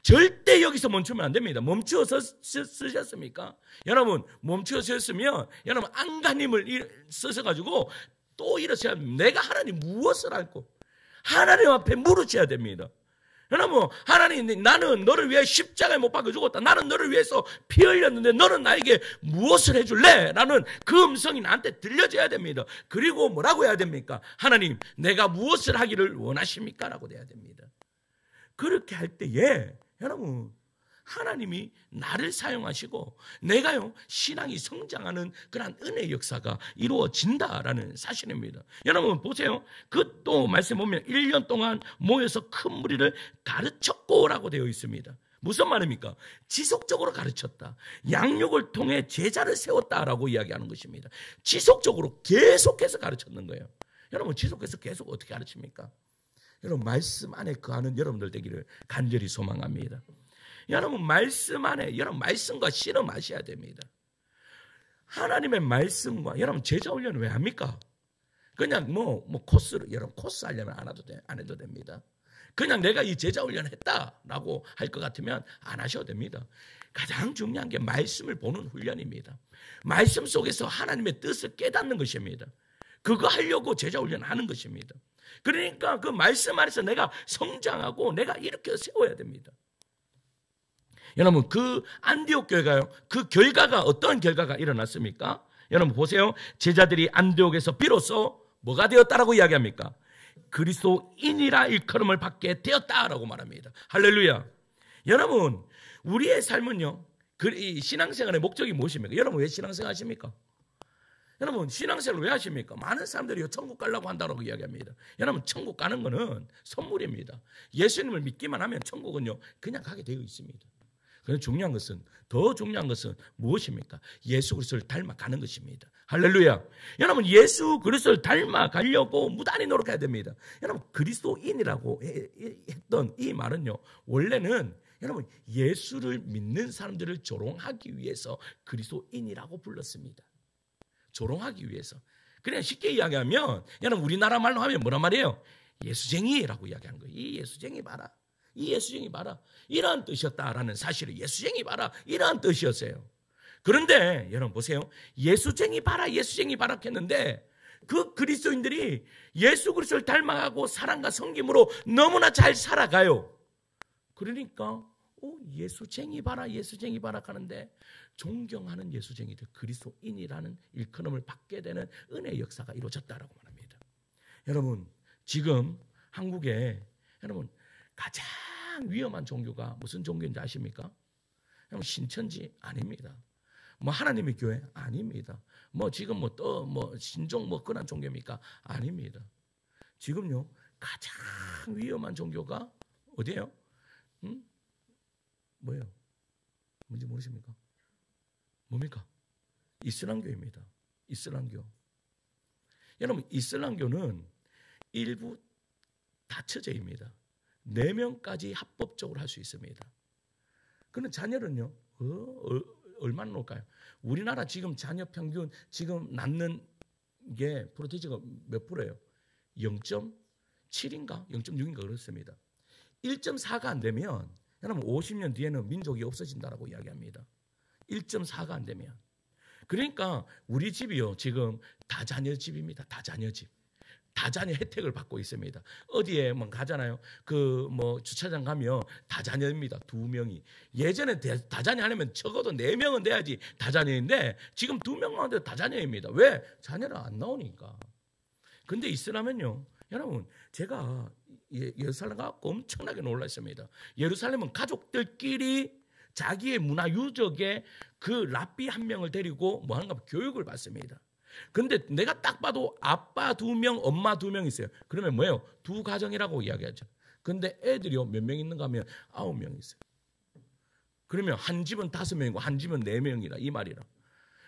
절대 여기서 멈추면 안 됩니다. 멈추어서 쓰셨습니까? 여러분, 멈추어서 쓰면 여러분 안간힘을 쓰셔가지고 또 이러셔야 합니다. 내가 하나님 무엇을 알고 하나님 앞에 무릎져야 됩니다. 여러분, 하나님, 나는 너를 위해 십자가에 못 박혀 죽었다. 나는 너를 위해서 피 흘렸는데 너는 나에게 무엇을 해줄래? 라는 그 음성이 나한테 들려져야 됩니다. 그리고 뭐라고 해야 됩니까? 하나님, 내가 무엇을 하기를 원하십니까? 라고 돼야 됩니다. 그렇게 할 때에 여러분, 하나님이 나를 사용하시고 내가요 신앙이 성장하는 그런 은혜의 역사가 이루어진다라는 사실입니다. 여러분 보세요. 그 또 말씀 보면 1년 동안 모여서 큰 무리를 가르쳤고라고 되어 있습니다. 무슨 말입니까? 지속적으로 가르쳤다. 양육을 통해 제자를 세웠다라고 이야기하는 것입니다. 지속적으로 계속해서 가르쳤는 거예요. 여러분, 지속해서 계속 어떻게 가르칩니까? 여러분, 말씀 안에 거하는 여러분들 되기를 간절히 소망합니다. 여러분, 말씀 안에 여러분 말씀과 씨름하셔야 됩니다. 하나님의 말씀과 여러분 제자 훈련을 왜 합니까? 그냥 여러분 코스 하려면 안 해도 됩니다. 그냥 내가 이 제자 훈련을 했다라고 할 것 같으면 안 하셔도 됩니다. 가장 중요한 게 말씀을 보는 훈련입니다. 말씀 속에서 하나님의 뜻을 깨닫는 것입니다. 그거 하려고 제자 훈련을 하는 것입니다. 그러니까 그 말씀 안에서 내가 성장하고 내가 이렇게 세워야 됩니다. 여러분, 그 안디옥 교회가요, 그 결과가 어떤 결과가 일어났습니까? 여러분 보세요. 제자들이 안디옥에서 비로소 뭐가 되었다라고 이야기합니까? 그리스도인이라 일컬음을 받게 되었다라고 말합니다. 할렐루야. 여러분, 우리의 삶은요, 이 신앙생활의 목적이 무엇입니까? 여러분, 왜 신앙생활 하십니까? 여러분, 신앙생활을 왜 하십니까? 많은 사람들이 천국 가려고 한다고 이야기합니다. 여러분, 천국 가는 거는 선물입니다. 예수님을 믿기만 하면 천국은요 그냥 가게 되어 있습니다. 그런데 더 중요한 것은 무엇입니까? 예수 그리스도를 닮아가는 것입니다. 할렐루야. 여러분, 예수 그리스도를 닮아가려고 무단히 노력해야 됩니다. 여러분, 그리스도인이라고 했던 이 말은요, 원래는 여러분 예수를 믿는 사람들을 조롱하기 위해서 그리스도인이라고 불렀습니다. 조롱하기 위해서. 그냥 쉽게 이야기하면 여러분 우리나라 말로 하면 뭐란 말이에요? 예수쟁이라고 이야기하는 거예요. 이 예수쟁이 봐라. 이 예수쟁이 봐라. 이러한 뜻이었다라는 사실을 예수쟁이 봐라. 이러한 뜻이었어요. 그런데 여러분 보세요. 예수쟁이 봐라. 예수쟁이 봐라 했는데 그 그리스도인들이 예수 그리스도를 닮아가고 사랑과 섬김으로 너무나 잘 살아가요. 그러니까 예수쟁이 봐라. 예수쟁이 봐라 하는데 존경하는 예수쟁이들 그리스도인이라는 일컬음을 받게 되는 은혜의 역사가 이루어졌다라고 말합니다. 여러분, 지금 한국에 여러분 가장 위험한 종교가 무슨 종교인지 아십니까? 여러분, 신천지 아닙니다. 하나님의 교회 아닙니다. 지금 신종 그런 종교입니까? 아닙니다. 지금요 가장 위험한 종교가 어디예요? 뭐예요? 뭔지 모르십니까? 뭡니까? 이슬람교입니다. 이슬람교. 여러분, 이슬람교는 일부 다처제입니다. 4명까지 합법적으로 할 수 있습니다. 그런 자녀는요, 얼마나 놓을까요? 우리나라 지금 자녀 평균 지금 낳는 게 프로테이지가 몇 프로예요? 0.7인가? 0.6인가 그렇습니다. 1.4가 안 되면 여러분 50년 뒤에는 민족이 없어진다라고 이야기합니다. 1.4가 안 되면. 그러니까 우리 집이요 지금 다자녀 집입니다. 다자녀 집. 다자녀 혜택을 받고 있습니다. 어디에 뭐 가잖아요. 그 뭐 주차장 가면 다자녀입니다. 2명이. 예전에 다자녀 하려면 적어도 4명은 돼야지 다자녀인데 지금 2명만 돼도 다자녀입니다. 왜? 자녀를 안 나오니까. 근데 이슬람은요. 여러분 제가 예루살렘 가고 엄청나게 놀랐습니다. 예루살렘은 가족들끼리 자기의 문화 유적에 그 랍비 한 명을 데리고 뭐 하는가 교육을 받습니다. 근데 내가 딱 봐도 아빠 2명, 엄마 2명 있어요. 그러면 뭐예요? 2가정이라고 이야기하죠. 근데 애들이요 몇 명 있는가 하면 9명 있어요. 그러면 한 집은 5명이고 한 집은 4명이라 이 말이라.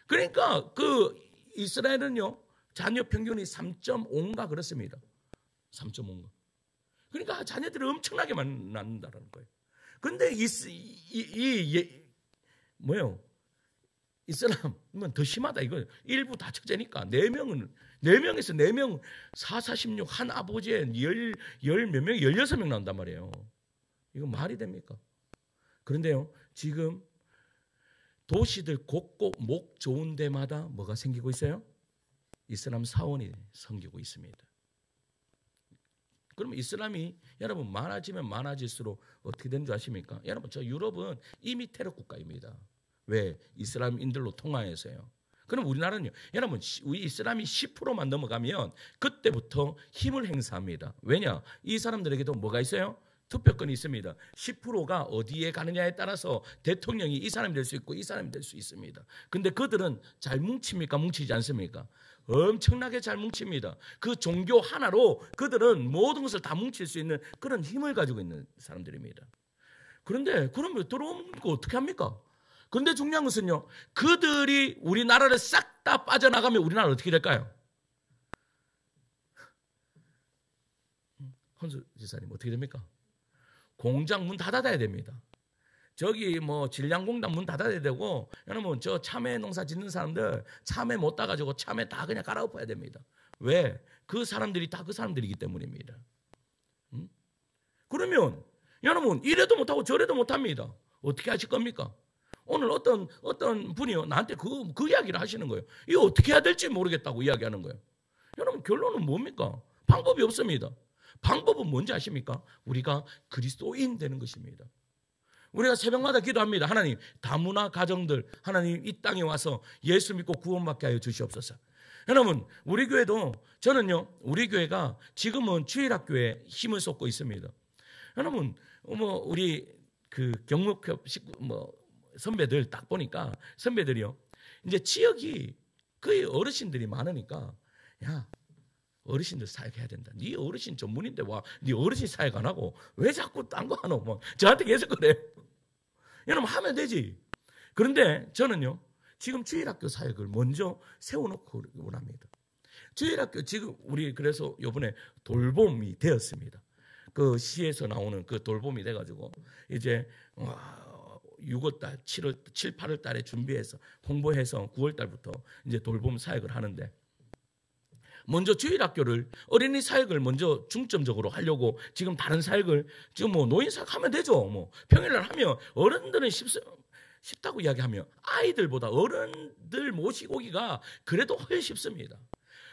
그러니까 그 이스라엘은요 자녀 평균이 3.5인가 그렇습니다. 3.5인가. 그러니까 자녀들을 엄청나게 낳는다라는 거예요. 근데 뭐예요? 이슬람은 더 심하다 이거예요. 일부 다처제니까 4명에서 4명 4, 46 한 아버지에 열 몇 명 16명 나온단 말이에요. 이거 말이 됩니까? 그런데요 지금 도시들 곳곳 목 좋은 데마다 뭐가 생기고 있어요? 이슬람 사원이 생기고 있습니다. 그러면 이슬람이 여러분 많아지면 많아질수록 어떻게 되는 줄 아십니까? 여러분 저 유럽은 이미 테러 국가입니다. 왜? 이슬람인들로 통하여서요. 그럼 우리나라는요. 여러분 우리 이슬람이 10%만 넘어가면 그때부터 힘을 행사합니다. 왜냐? 이 사람들에게도 뭐가 있어요? 투표권이 있습니다. 10%가 어디에 가느냐에 따라서 대통령이 이 사람이 될 수 있고 이 사람이 될 수 있습니다. 근데 그들은 잘 뭉칩니까? 뭉치지 않습니까? 엄청나게 잘 뭉칩니다. 그 종교 하나로 그들은 모든 것을 다 뭉칠 수 있는 그런 힘을 가지고 있는 사람들입니다. 그런데 그러면 들어오면 어떻게 합니까? 그런데 중요한 것은요. 그들이 우리나라를 싹 다 빠져나가면 우리나라 어떻게 될까요? 헌수 지사님 어떻게 됩니까? 공장 문 닫아야 됩니다. 저기 뭐 질량공단 문 닫아야 되고 여러분 저 참외 농사 짓는 사람들 참외 못 따가지고 참외 다 그냥 갈아엎어야 됩니다. 왜? 그 사람들이 다 그 사람들이기 때문입니다. 그러면 여러분 이래도 못하고 저래도 못합니다. 어떻게 하실 겁니까? 오늘 어떤 분이요 나한테 그 이야기를 하시는 거예요. 이거 어떻게 해야 될지 모르겠다고 이야기하는 거예요. 여러분 결론은 뭡니까? 방법이 없습니다. 방법은 뭔지 아십니까? 우리가 그리스도인 되는 것입니다. 우리가 새벽마다 기도합니다. 하나님 다문화 가정들 하나님 이 땅에 와서 예수 믿고 구원받게 하여 주시옵소서. 여러분 우리 교회도 저는요 우리 교회가 지금은 주일학교에 힘을 쏟고 있습니다. 여러분 뭐 우리 그 경목협 뭐 선배들 딱 보니까 선배들이요 이제 지역이 거의 어르신들이 많으니까 야 어르신들 사역해야 된다. 네 어르신 전문인데 와, 네 어르신 사역 안 하고 왜 자꾸 딴 거 하노? 뭐 저한테 계속 그래. 여러분 하면 되지. 그런데 저는요 지금 주일학교 사역을 먼저 세워놓고 원합니다. 주일학교 지금 우리 그래서 이번에 돌봄이 되었습니다. 그 시에서 나오는 그 돌봄이 돼가지고 이제 6월달, 7, 8월 달에 준비해서 홍보해서 9월 달부터 이제 돌봄 사역을 하는데 먼저 주일학교를 어린이 사역을 먼저 중점적으로 하려고 지금 다른 사역을 지금 뭐 노인 사역 하면 되죠. 뭐 평일날 하면 어른들은 쉽다고 이야기하면 아이들보다 어른들 모시고 오기가 그래도 훨씬 쉽습니다.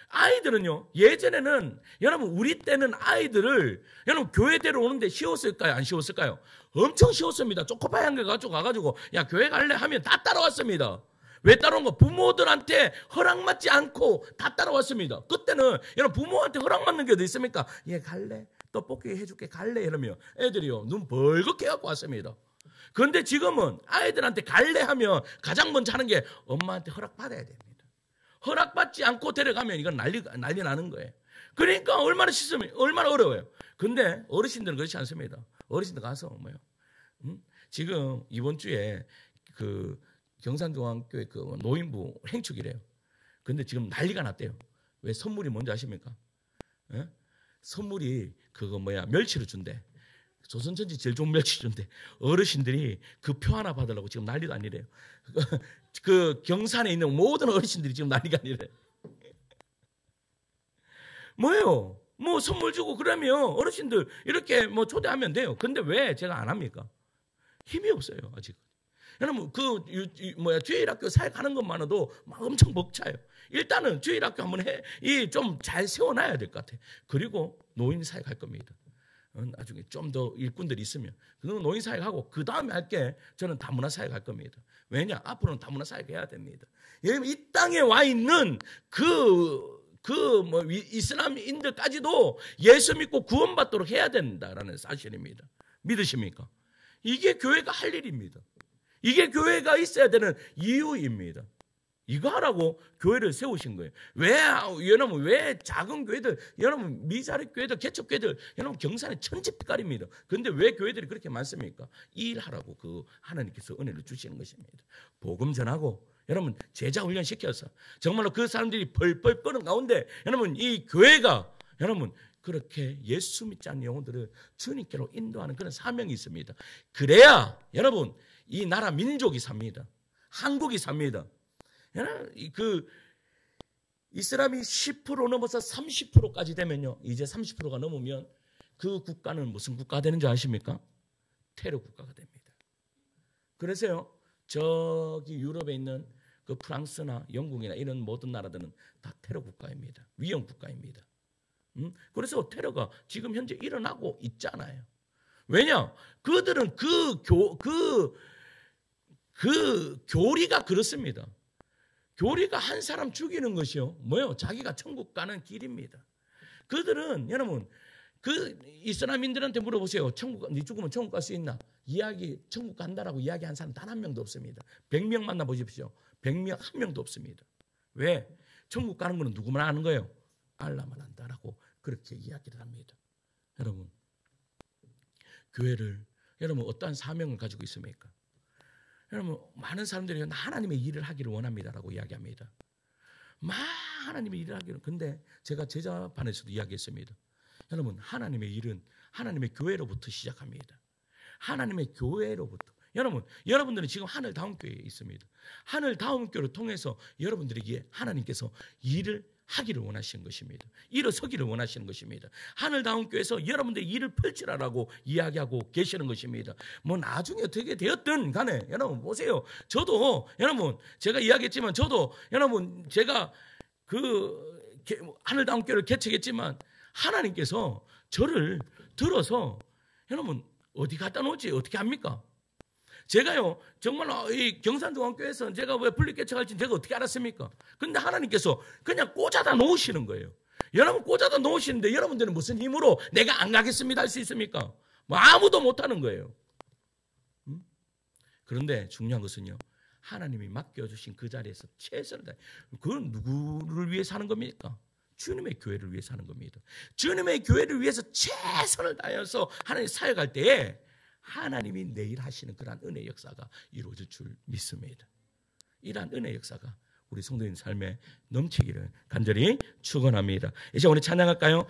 아이들은요 예전에는 여러분 우리 때는 아이들을 여러분 교회 데려오는데 쉬웠을까요? 안 쉬웠을까요? 엄청 쉬웠습니다. 쪼꼬파이 한 개 가지고 야 교회 갈래? 하면 다 따라왔습니다. 왜 따라온 거? 부모들한테 허락받지 않고 다 따라왔습니다. 그때는 여러분 부모한테 허락받는 게 어디 있습니까? 얘 갈래? 떡볶이 해줄게 갈래? 이러면 애들이요 눈 벌겋게 갖고 왔습니다. 그런데 지금은 아이들한테 갈래 하면 가장 먼저 하는 게 엄마한테 허락받아야 됩니다. 허락받지 않고 데려가면 이건 난리 나는 거예요. 그러니까 얼마나 쉽습니까? 얼마나 어려워요. 근데 어르신들은 그렇지 않습니다. 어르신들 가서 뭐요? 지금 이번 주에 그 경산중앙교회 그 노인부 행축이래요. 근데 지금 난리가 났대요. 왜 선물이 뭔지 아십니까? 예? 선물이 그거 멸치를 준대. 조선전지 제일 좋은 멸치 준대. 어르신들이 그 표 하나 받으려고 지금 난리가 아니래요. 그 경산에 있는 모든 어르신들이 지금 난리가 아니래. 뭐예요? 뭐 선물 주고 그러면 어르신들 이렇게 뭐 초대하면 돼요. 근데 왜 제가 안 합니까? 힘이 없어요 아직. 여러분 주일학교 사역하는 것만으로도 막 엄청 벅차요. 일단은 주일학교 한번 좀 잘 세워놔야 될 것 같아요. 그리고 노인 사역할 겁니다. 나중에 좀 더 일꾼들이 있으면 그건 노인 사역하고 그 다음에 할게 저는 다문화 사역할 겁니다. 왜냐? 앞으로는 다문화 사역해야 됩니다. 여러분 이 땅에 와 있는 이슬람인들까지도 예수 믿고 구원받도록 해야 된다라는 사실입니다. 믿으십니까? 이게 교회가 할 일입니다. 이게 교회가 있어야 되는 이유입니다. 이거 하라고 교회를 세우신 거예요. 여러분 왜 작은 교회들, 여러분 미자립 교회들, 개척교회들, 여러분 경산에 천지빛깔입니다. 그런데 왜 교회들이 그렇게 많습니까? 이 일하라고 하나님께서 은혜를 주시는 것입니다. 복음 전하고 여러분 제자 훈련 시켜서 정말로 그 사람들이 벌벌 끄는 가운데 여러분 이 교회가 여러분 그렇게 예수 믿지 않는 영혼들을 주님께로 인도하는 그런 사명이 있습니다. 그래야 여러분 이 나라 민족이 삽니다. 한국이 삽니다. 이슬람이 10% 넘어서 30%까지 되면요. 이제 30%가 넘으면 그 국가는 무슨 국가가 되는 줄 아십니까? 테러 국가가 됩니다. 그래서요. 저기 유럽에 있는 그 프랑스나 영국이나 이런 모든 나라들은 다 테러 국가입니다. 위험 국가입니다. 그래서 테러가 지금 현재 일어나고 있잖아요. 왜냐? 그들은 그 교리가 그렇습니다. 교리가 한 사람 죽이는 것이요. 뭐요? 자기가 천국 가는 길입니다. 그들은 여러분 그 이슬람인들한테 물어보세요. 네 죽으면 천국 갈 수 있나? 천국 간다라고 이야기한 사람 단 한 명도 없습니다. 100명 만나보십시오. 100명 한 명도 없습니다. 왜? 천국 가는 거는 누구만 아는 거예요? 알라만 안다라고 그렇게 이야기를 합니다. 여러분 교회를 여러분 어떠한 사명을 가지고 있습니까? 여러분 많은 사람들이 하나님의 일을 하기를 원합니다라고 이야기합니다. 하나님의 일을 하기를. 근데 제가 제자반에서도 이야기했습니다. 여러분 하나님의 일은 하나님의 교회로부터 시작합니다. 하나님의 교회로부터. 여러분들은 지금 하늘다운교회에 있습니다. 하늘다운교회를 통해서 여러분들에게 하나님께서 일을 하기를 원하시는 것입니다. 일어서기를 원하시는 것입니다. 하늘다운교회에서 여러분들의 일을 펼치라라고 이야기하고 계시는 것입니다. 나중에 어떻게 되었든 간에 여러분 보세요. 저도 여러분 제가 이야기했지만 저도 여러분 제가 하늘다운교회를 개척했지만 하나님께서 저를 들어서 여러분 어디 갖다 놓지 어떻게 합니까? 제가요 정말 이 경산중앙교회에서 제가 왜 분리개척할지 제가 어떻게 알았습니까? 근데 하나님께서 그냥 꽂아다 놓으시는 거예요. 여러분 꽂아다 놓으시는데 여러분들은 무슨 힘으로 내가 안 가겠습니다 할 수 있습니까? 아무도 못하는 거예요. 그런데 중요한 것은요 하나님이 맡겨주신 그 자리에서 최선을 다해. 그건 누구를 위해서 하는 겁니까? 주님의 교회를 위해서 하는 겁니다. 주님의 교회를 위해서 최선을 다해서 하나님 사역할 때에 하나님이 내일 하시는 그러한 은혜의 역사가 이루어질 줄 믿습니다. 이러한 은혜의 역사가 우리 성도인 삶에 넘치기를 간절히 축원합니다. 이제 우리 찬양할까요?